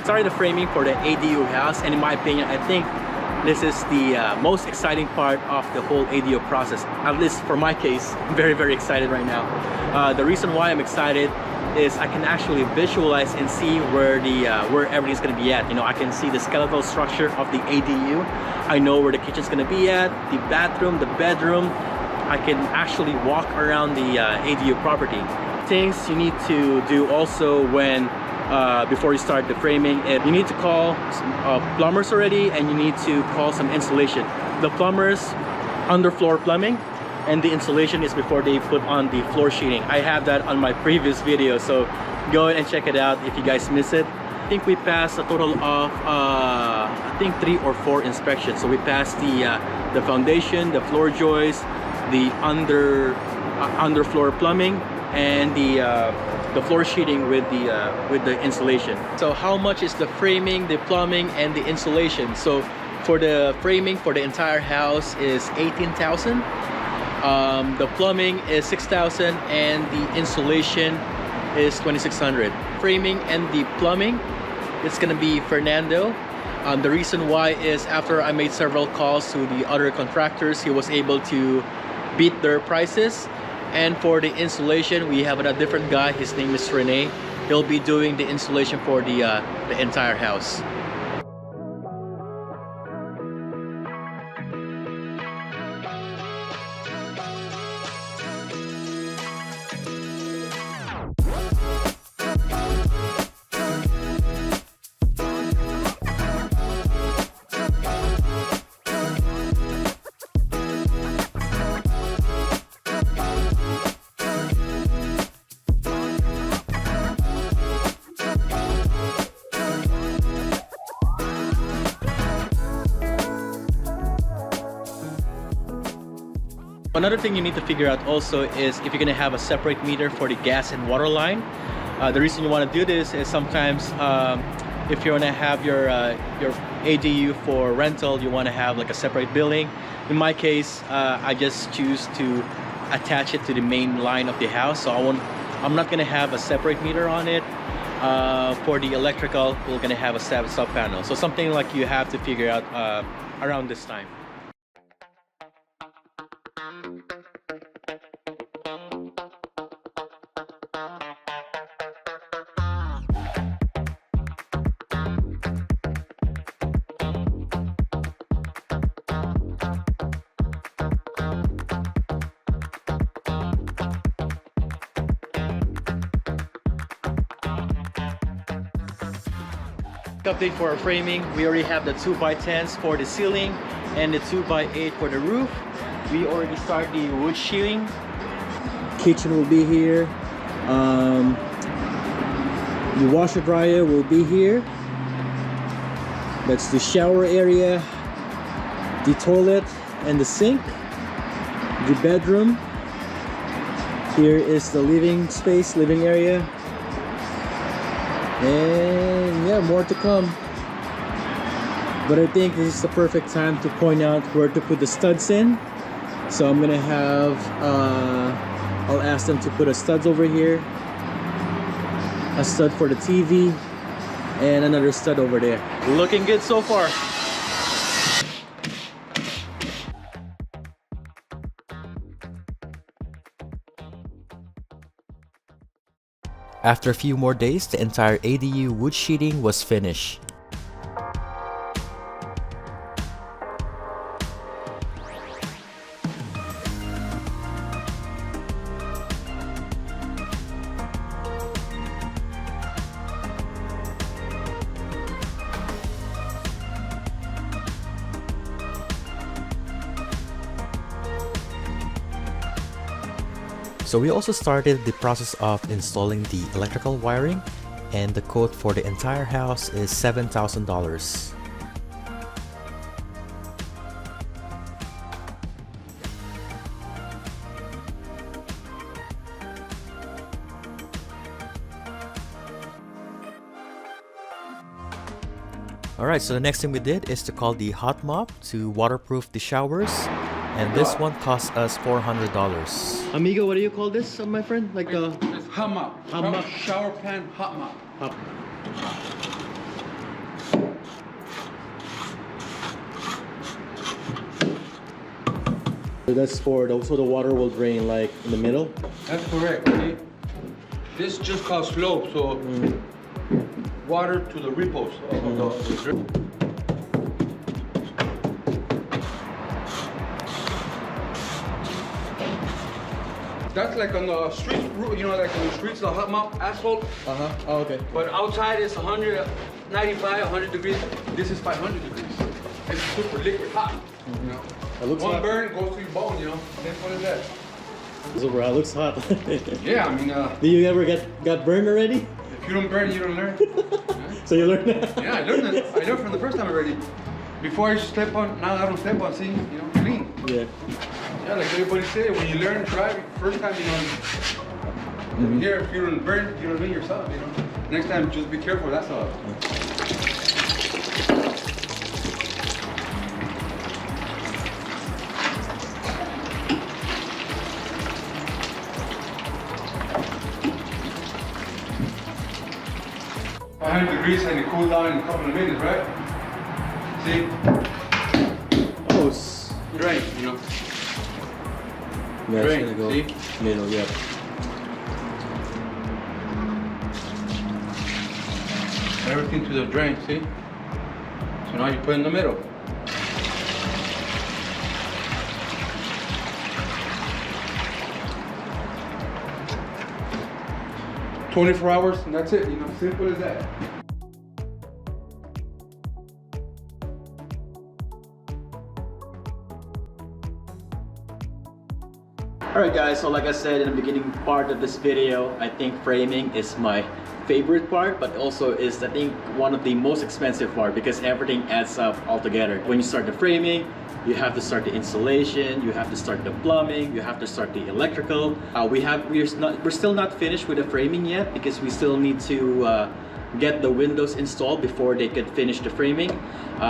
started the framing for the ADU house, and in my opinion, I think this is the most exciting part of the whole ADU process. At least for my case, I'm very excited right now. The reason why I'm excited is I can actually visualize and see where everything's gonna be at. You know, I can see the skeletal structure of the ADU. I know where the kitchen's gonna be at, the bathroom, the bedroom. I can actually walk around the ADU property. Things you need to do also when before you start the framing, you need to call plumbers already, and you need to call some insulation. The plumbers, underfloor plumbing, and the insulation is before they put on the floor sheeting. I have that on my previous video, so go ahead and check it out if you guys miss it. I think we passed a total of I think 3 or 4 inspections. So we passed the foundation, the floor joists, the underfloor plumbing, and the floor sheeting with the insulation. So how much is the framing, the plumbing, and the insulation? So for the framing for the entire house is $18,000. The plumbing is $6,000, and the insulation is $2,600. Framing and the plumbing, it's gonna be Fernando. The reason why is after I made several calls to the other contractors, he was able to beat their prices. And for the insulation, we have a different guy. His name is Rene. He'll be doing the insulation for the entire house. Another thing you need to figure out also is if you're gonna have a separate meter for the gas and water line. The reason you want to do this is sometimes if you want to have your ADU for rental, you want to have like a separate billing. In my case, I just choose to attach it to the main line of the house, so I'm not gonna have a separate meter on it. For the electrical, we're gonna have a sub panel. So something like you have to figure out around this time. Update for our framing. We already have the 2x10s for the ceiling and the 2x8 for the roof. We already started the wood shielding. Kitchen will be here. The washer dryer will be here. That's the shower area, the toilet and the sink, the bedroom. Here is the living space, living area. And yeah, more to come. But I think this is the perfect time to point out where to put the studs in. So I'm gonna have I'll ask them to put a studs over here, a stud for the TV, and another stud over there. Looking good so far. After a few more days, the entire ADU wood sheeting was finished. So we also started the process of installing the electrical wiring, and the quote for the entire house is $7,000. Alright, so the next thing we did is to call the Hot Mop to waterproof the showers, and this one cost us $400. Amigo, what do you call this, my friend? Like the Hot Mop. Hot Mop. Shower pan hot mop. That's for so the water will drain like in the middle. That's correct. See? This just called slope, so water to the repos of the drip. That's like on the street, you know, like on the streets, the hot mop asphalt. Uh-huh. Oh, okay. But outside it's 195, 100 degrees. This is 500 degrees. It's super liquid hot. You know? It looks One hot. burn goes to your bone, you know. What is that? Super hot. Looks hot. Yeah, I mean, Do you ever got burned already? if you don't burn, you don't learn. So you learned. Yeah, I learned it. I learned from the first time already. Before I used to step on, now I don't step on, see, you know, clean. Yeah. Yeah, like everybody say, when you learn to drive, first time, you know, here, if you don't burn, you don't learn yourself, you know. Next time, just be careful, that's all. Degrees and it cools down in a couple of minutes, right? See? Oh, it's Drain, you know. yeah, Drain, it's gonna go see? middle. Yeah. Everything to the drain, see? So now you put in the middle. "24 hours and that's it, you know, simple as that. Alright guys, so like I said in the beginning part of this video, I think framing is my favorite part, but also is I think one of the most expensive part because everything adds up all together. When you start the framing, you have to start the insulation, you have to start the plumbing, you have to start the electrical. We're still not finished with the framing yet because we still need to get the windows installed before they could finish the framing.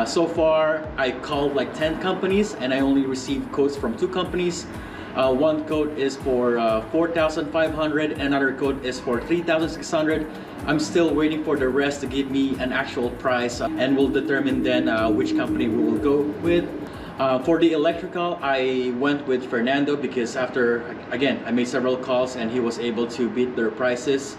So far, I called like 10 companies and I only received quotes from 2 companies. One quote is for 4,500, another quote is for 3,600. I'm still waiting for the rest to give me an actual price and we'll determine then which company we will go with. For the electrical, I went with Fernando because after, again, I made several calls and he was able to beat their prices.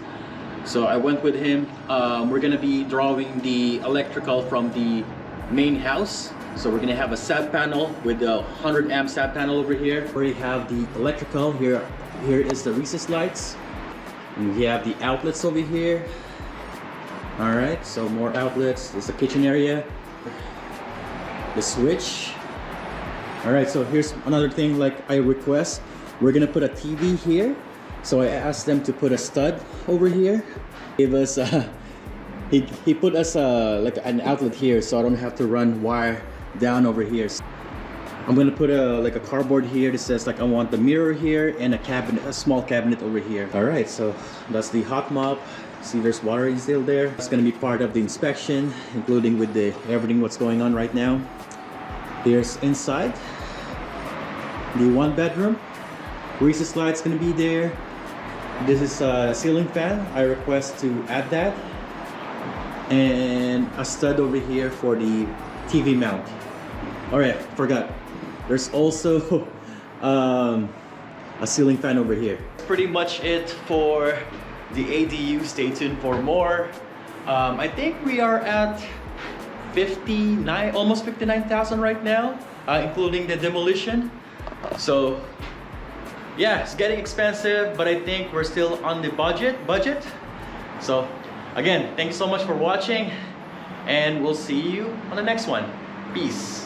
So I went with him. We're gonna be drawing the electrical from the main house. So we're gonna have a sab panel with the 100 amp sab panel over here. We have the electrical here. Here is the recess lights. And we have the outlets over here. All right, so more outlets. There's the kitchen area. The switch. All right, so here's another thing like I request. We're gonna put a TV here. So I asked them to put a stud over here. Give us he put us like an outlet here so I don't have to run wire down over here. I'm gonna put like a cardboard here that says like I want the mirror here and a cabinet, a small cabinet over here. All right, so that's the hot mop. See, there's water still there. It's gonna be part of the inspection, including with the everything what's going on right now. Here's inside the 1 bedroom. Recess light's gonna be there. This is a ceiling fan. I request to add that, and a stud over here for the TV mount. All right, forgot. There's also a ceiling fan over here. Pretty much it for the ADU. Stay tuned for more. I think we are at 59, almost 59,000 right now, including the demolition. So yeah, it's getting expensive, but I think we're still on the budget. So again, thank you so much for watching, and we'll see you on the next one. Peace.